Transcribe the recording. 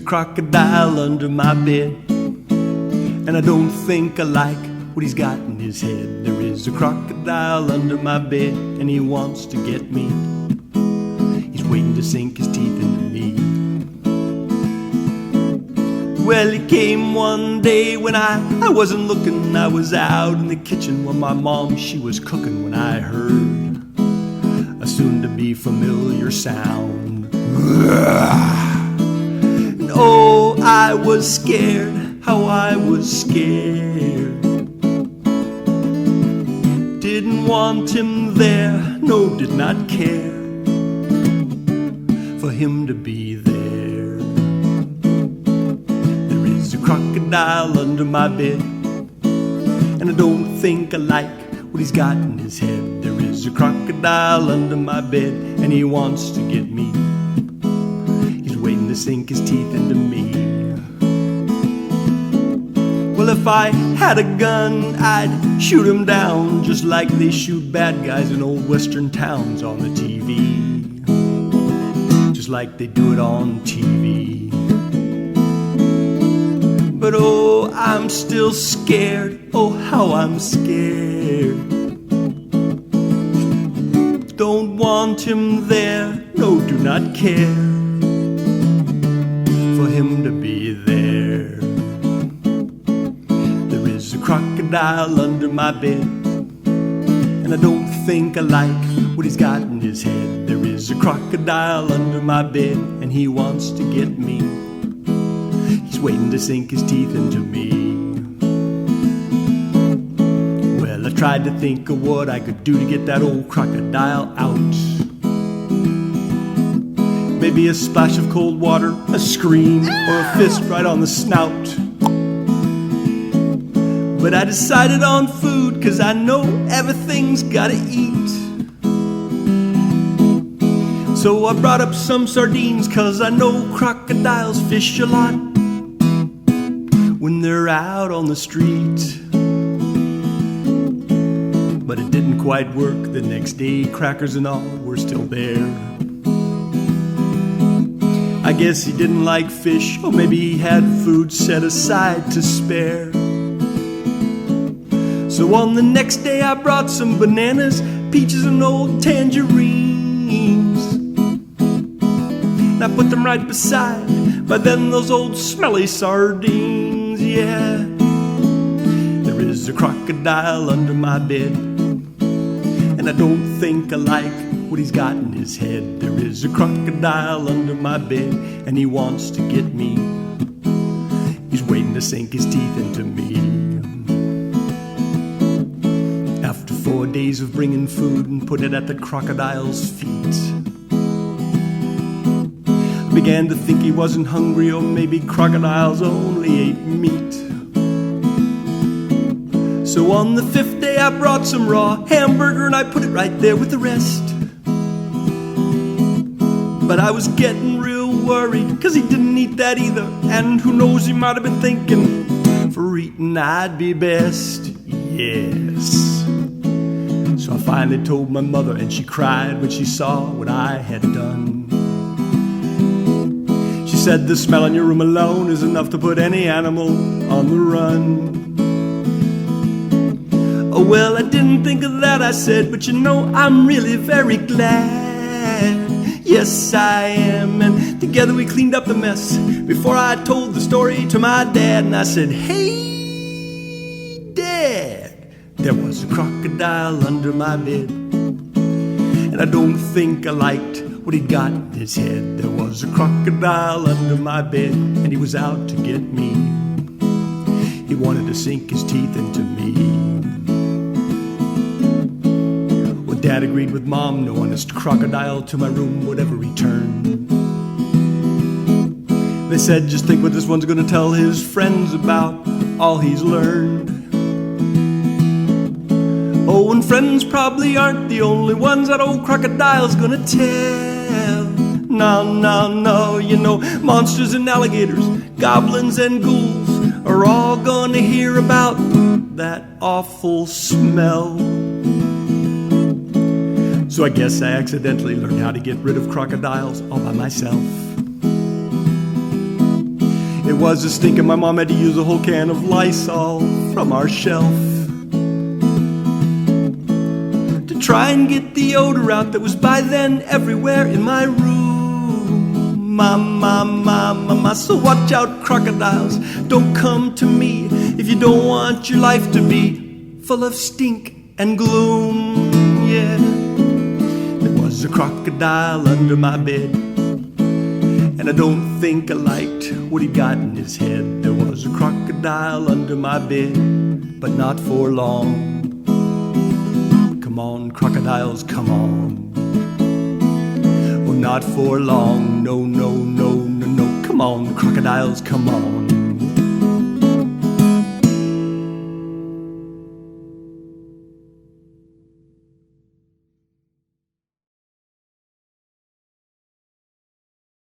crocodile under my bed, and I don't think I like what he's got in his head. There is a crocodile under my bed, and he wants to get me. He's waiting to sink his teeth into me. Well, he came one day when I wasn't looking. I was out in the kitchen when my mom, she was cooking, when I heard a soon-to-be familiar sound. And oh, I was scared, how I was scared. Didn't want him there, no, did not care for him to be there. There is a crocodile under my bed, and I don't think I like what he's got in his head. There is a crocodile under my bed, and he wants to get me. He's waiting to sink his teeth into me. Well, if I had a gun, I'd shoot him down, just like they shoot bad guys in old western towns on the TV. Just like they do it on TV. But oh, I'm still scared, oh how I'm scared. Don't want him there, no, do not care for him to be there. There is a crocodile under my bed, and I don't think I like what he's got in his head. There is a crocodile under my bed, and he wants to get me. He's waiting to sink his teeth into me. Well, I tried to think of what I could do to get that old crocodile out. Maybe a splash of cold water, a scream, or a fist right on the snout. But I decided on food, 'cause I know everything's gotta eat. So I brought up some sardines, 'cause I know crocodiles fish a lot when they're out on the street. But it didn't quite work the next day. Crackers and all were still there. I guess he didn't like fish, or maybe he had food set aside to spare. So on the next day I brought some bananas, peaches and old tangerines, and I put them right beside, but then those old smelly sardines. Yeah, there is a crocodile under my bed, and I don't think I like what he's got in his head. There is a crocodile under my bed, and he wants to get me. He's waiting to sink his teeth into me. After 4 days of bringing food and put it at the crocodile's feet, I began to think he wasn't hungry, or maybe crocodiles only ate meat. So on the 5th day I brought some raw hamburger, and I put it right there with the rest. But I was getting real worried, 'cause he didn't eat that either, and who knows, he might have been thinking, for eating I'd be best. Yes. So I finally told my mother, and she cried when she saw what I had done. She said, the smell in your room alone is enough to put any animal on the run. Oh well, I didn't think of that, I said, but you know, I'm really very glad. Yes, I am. And together we cleaned up the mess before I told the story to my dad. And I said, hey, Dad, there was a crocodile under my bed, and I don't think I liked what he'd got in his head. There was a crocodile under my bed, and he was out to get me. He wanted to sink his teeth into me. Dad agreed with Mom, no honest crocodile to my room would ever return. They said, just think what this one's gonna tell his friends about all he's learned. Oh, and friends probably aren't the only ones that old crocodile's gonna tell. No, no, no, you know, monsters and alligators, goblins and ghouls are all gonna hear about that awful smell. So I guess I accidentally learned how to get rid of crocodiles all by myself. It was a stink and my mom had to use a whole can of Lysol from our shelf to try and get the odor out that was by then everywhere in my room. Ma, so watch out, crocodiles, don't come to me if you don't want your life to be full of stink and gloom. Yeah, there was a crocodile under my bed, and I don't think I liked what he'd got in his head. There was a crocodile under my bed, but not for long. Come on, crocodiles, come on. Oh, not for long. No, no, no, no, no. Come on, crocodiles, come on.